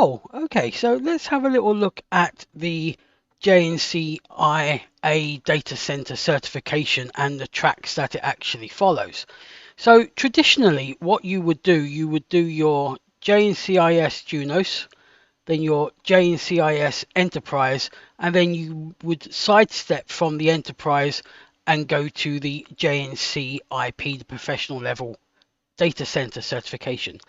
Oh, okay, so let's have a little look at the JNCIA Data Center certification and the tracks that it actually follows. So traditionally, what you would do your JNCIS Junos, then your JNCIS Enterprise, and then you would sidestep from the Enterprise and go to the JNCIP, the professional level data center certification.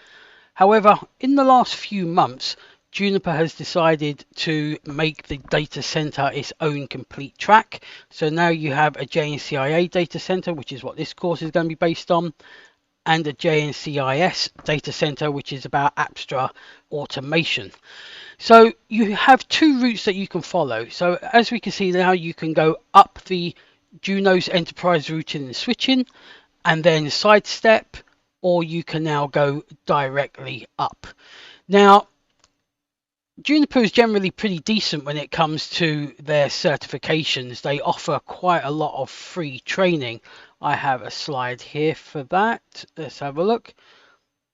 However, in the last few months, Juniper has decided to make the data center its own complete track. So now you have a JNCIA data center, which is what this course is going to be based on, and a JNCIS data center, which is about Apstra automation. So you have two routes that you can follow. So as we can see now, you can go up the Junos enterprise routing and switching and then sidestep, or you can now go directly up. Now, Juniper is generally pretty decent when it comes to their certifications. They offer quite a lot of free training. I have a slide here for that. Let's have a look.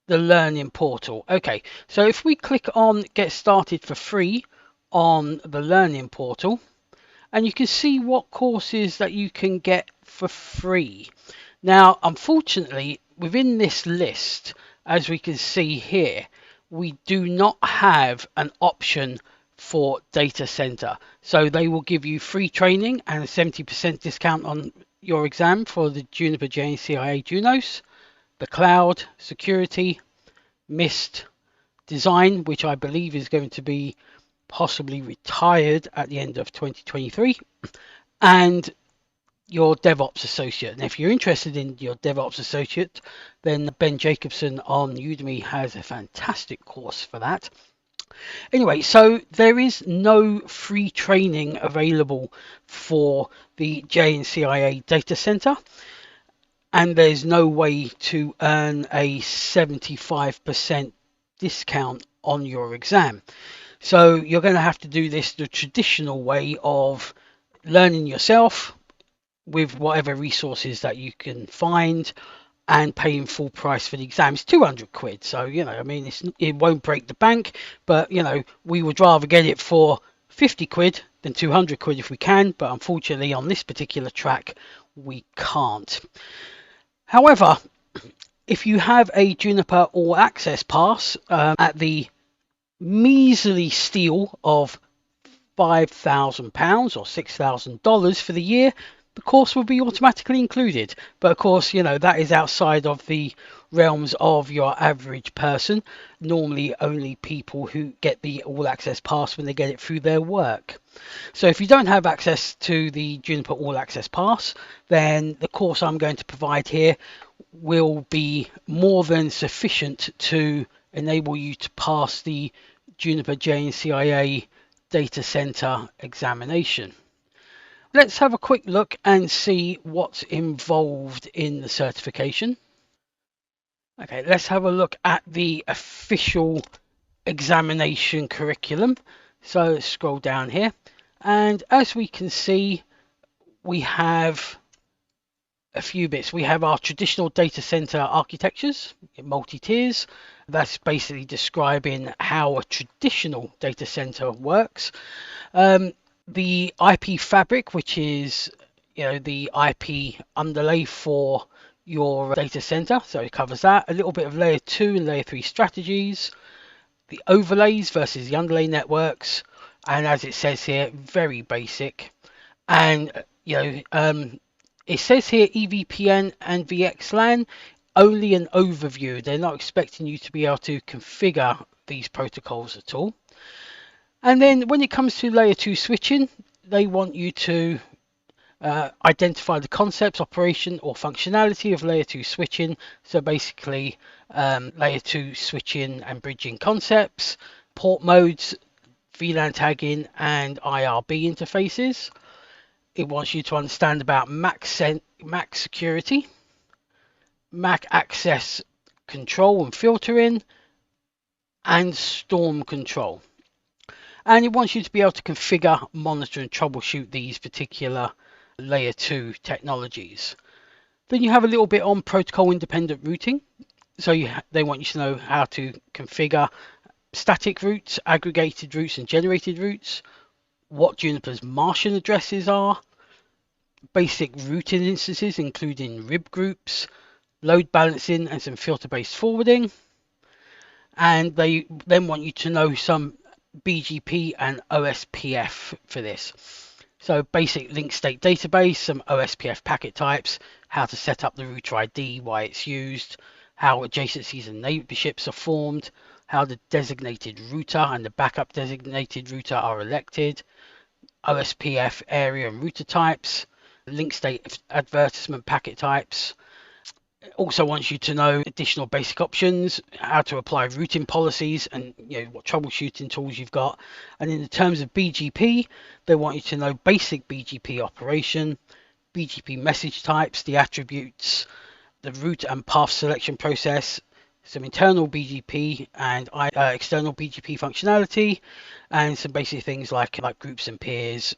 The learning portal. Okay, so if we click on get started for free on the learning portal, and you can see what courses that you can get for free. Now, unfortunately, within this list, as we can see here, we do not have an option for data center. So they will give you free training and a 70% discount on your exam for the Juniper JNCIA Junos, the cloud, security, Mist, design, which I believe is going to be possibly retired at the end of 2023, and your DevOps associate. And if you're interested in your DevOps associate, then Ben Jacobson on Udemy has a fantastic course for that. Anyway, so there is no free training available for the JNCIA data center, and there's no way to earn a 75% discount on your exam. So you're going to have to do this the traditional way of learning yourself with whatever resources that you can find and paying full price for the exam. It's 200 quid. So, I mean, it won't break the bank, but, we would rather get it for 50 quid than 200 quid if we can. But unfortunately, on this particular track, we can't. However, if you have a Juniper All Access Pass at the measly steal of £5,000 or $6,000 for the year, the course will be automatically included. But of course, that is outside of the realms of your average person. Normally only people who get the All Access Pass when they get it through their work. So if you don't have access to the Juniper All Access Pass, then the course I'm going to provide here will be more than sufficient to enable you to pass the Juniper JNCIA Data Center examination. Let's have a quick look and see what's involved in the certification. Okay, let's have a look at the official examination curriculum. So let's scroll down here, and as we can see, we have a few bits. We have our traditional data center architectures in multi-tiers. That's basically describing how a traditional data center works. The IP fabric, which is the IP underlay for your data center, so it covers that. A little bit of layer 2 and layer 3 strategies, the overlays versus the underlay networks, and as it says here, very basic. And it says here EVPN and VXLAN, only an overview. They're not expecting you to be able to configure these protocols at all. And then when it comes to layer 2 switching, they want you to identify the concepts, operation or functionality of layer 2 switching. So basically layer 2 switching and bridging concepts, port modes, VLAN tagging and IRB interfaces. It wants you to understand about MAC security, MAC access control and filtering, and storm control. And it wants you to be able to configure, monitor and troubleshoot these particular layer 2 technologies. Then you have a little bit on protocol independent routing. So they want you to know how to configure, static routes, aggregated routes, and generated routes, what Juniper's Martian addresses are, basic routing instances including rib groups, load balancing, and some filter-based forwarding. And they then want you to know some BGP and OSPF for this. So basic link state database, some OSPF packet types, how to set up the router ID, why it's used, how adjacencies and neighborships are formed, how the designated router and the backup designated router are elected, OSPF area and router types, link state advertisement packet types. It also wants you to know additional basic options, how to apply routing policies, and what troubleshooting tools you've got. And in the terms of BGP, they want you to know basic BGP operation, BGP message types, the attributes, the route and path selection process, some internal BGP and external BGP functionality, and some basic things like groups and peers,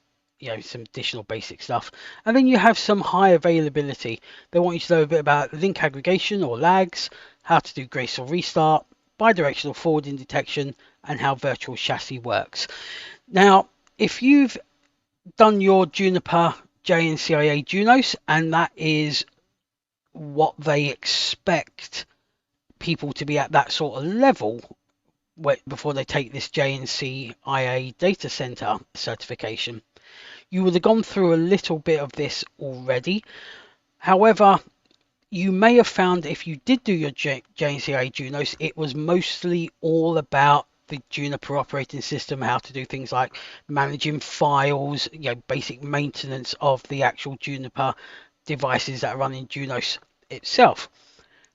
some additional basic stuff. And then you have some high availability. They want you to know a bit about link aggregation or lags, how to do graceful restart, bidirectional forwarding detection, and how virtual chassis works. Now, if you've done your Juniper JNCIA Junos, and that is what they expect people to be at that sort of level before they take this JNCIA Data Center certification, you would have gone through a little bit of this already. However, you may have found if you did do your JNCIA Junos, it was mostly all about the Juniper operating system, how to do things like managing files, basic maintenance of the actual Juniper devices that are running Junos itself.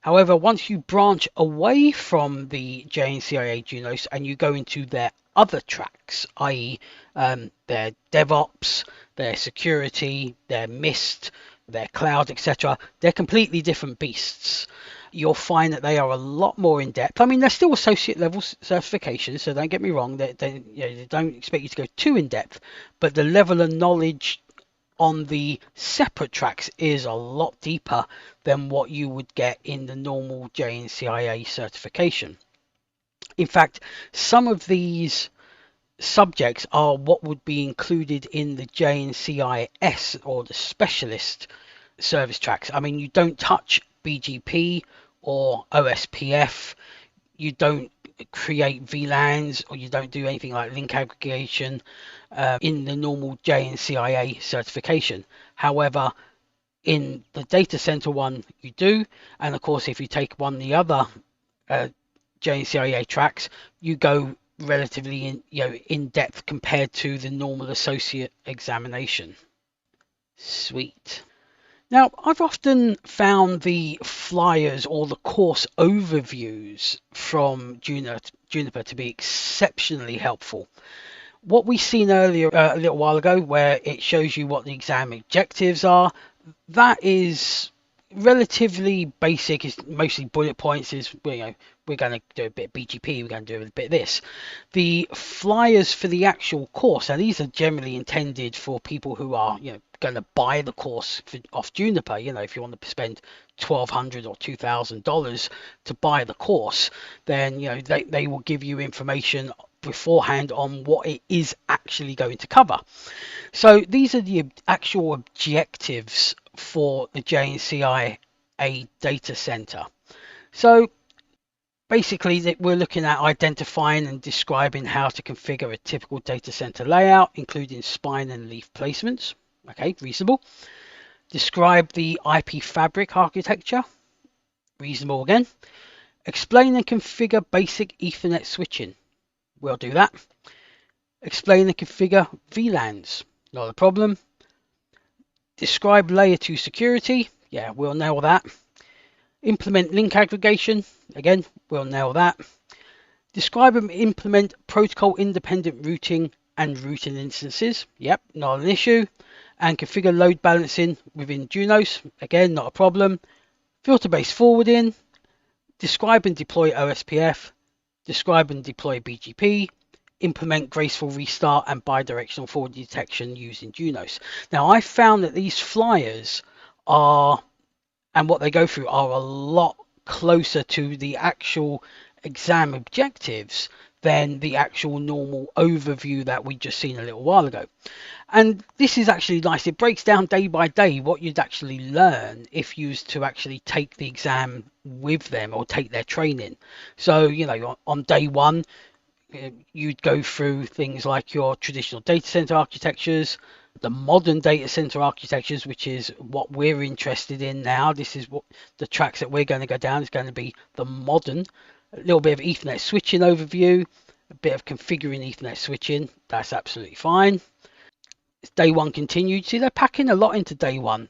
However, once you branch away from the JNCIA Junos and you go into their other tracks, i.e. their DevOps, their security, their Mist, their cloud, etc., they're completely different beasts. You'll find that they are a lot more in depth. I mean, they're still associate level certifications, so don't get me wrong. They don't expect you to go too in depth, but the level of knowledge on the separate tracks is a lot deeper than what you would get in the normal JNCIA certification. In fact, some of these subjects are what would be included in the JNCIS or the specialist service tracks. I mean, you don't touch BGP or OSPF, you don't create VLANs, or you don't do anything like link aggregation in the normal JNCIA certification. However, in the data center one, you do. And of course, if you take one of the other JNCIA tracks, you go relatively in depth compared to the normal associate examination. Sweet. Now, I've often found the flyers or the course overviews from Juniper to be exceptionally helpful. What we've seen earlier a little while ago, where it shows you what the exam objectives are, that is relatively basic. It's mostly bullet points. We're going to do a bit of BGP, we're going to do a bit of this. The flyers for the actual course, and these are generally intended for people who are going to buy the course off Juniper. If you want to spend $1,200 or $2,000 to buy the course, then they will give you information beforehand on what it is actually going to cover. So these are the actual objectives for the JNCIA Data Center. So basically, we're looking at identifying and describing how to configure a typical data center layout, including spine and leaf placements. Okay, reasonable. Describe the IP fabric architecture. Reasonable again. Explain and configure basic Ethernet switching. We'll do that. Explain and configure VLANs. Not a problem. Describe layer 2 security. Yeah, we'll nail that. Implement link aggregation. Again, we'll nail that. Describe and implement protocol independent routing and routing instances. Yep, not an issue. And configure load balancing within Junos. Again, not a problem. Filter-based forwarding. Describe and deploy OSPF. Describe and deploy BGP. Implement graceful restart and bidirectional forward detection using Junos. Now, I found that these flyers are, and what they go through, are a lot closer to the actual exam objectives than the actual normal overview that we just seen a little while ago. And this is actually nice. It breaks down day by day what you'd actually learn if you was to actually take the exam with them or take their training. So, you know, on day one, you'd go through things like your traditional data center architectures, the modern data center architectures, which is what we're interested in now. This is what the tracks that we're going to go down is going to be the modern, a little bit of Ethernet switching overview, a bit of configuring Ethernet switching. That's absolutely fine. Day one continued. See, they're packing a lot into day one.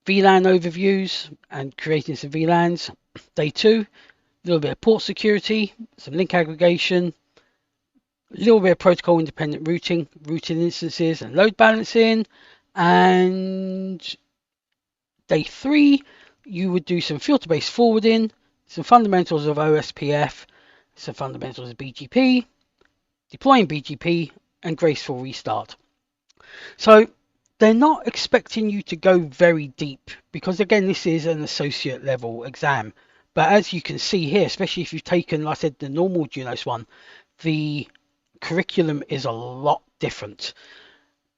VLAN overviews and creating some VLANs. Day two, a little bit of port security, some link aggregation, a little bit of protocol independent routing instances and load balancing. And day three, you would do some filter-based forwarding, some fundamentals of OSPF, some fundamentals of BGP, deploying BGP, and graceful restart. So they're not expecting you to go very deep because, again, this is an associate level exam. But as you can see here, especially if you've taken, like I said, the normal Junos one, the curriculum is a lot different,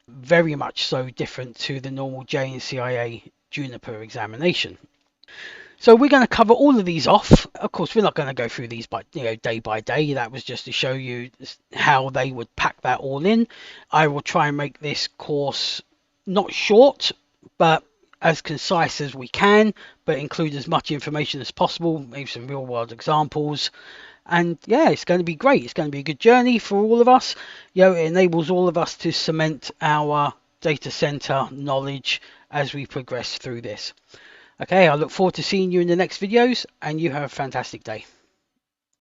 very much so different to the normal JNCIA Juniper examination. So we're going to cover all of these off. Of course, we're not going to go through these day by day. That was just to show you how they would pack that all in. I will try and make this course not short, but as concise as we can, but include as much information as possible, maybe some real world examples. And yeah, it's going to be great. It's going to be a good journey for all of us. You know, it enables all of us to cement our data center knowledge as we progress through this. Okay, I look forward to seeing you in the next videos, and you have a fantastic day.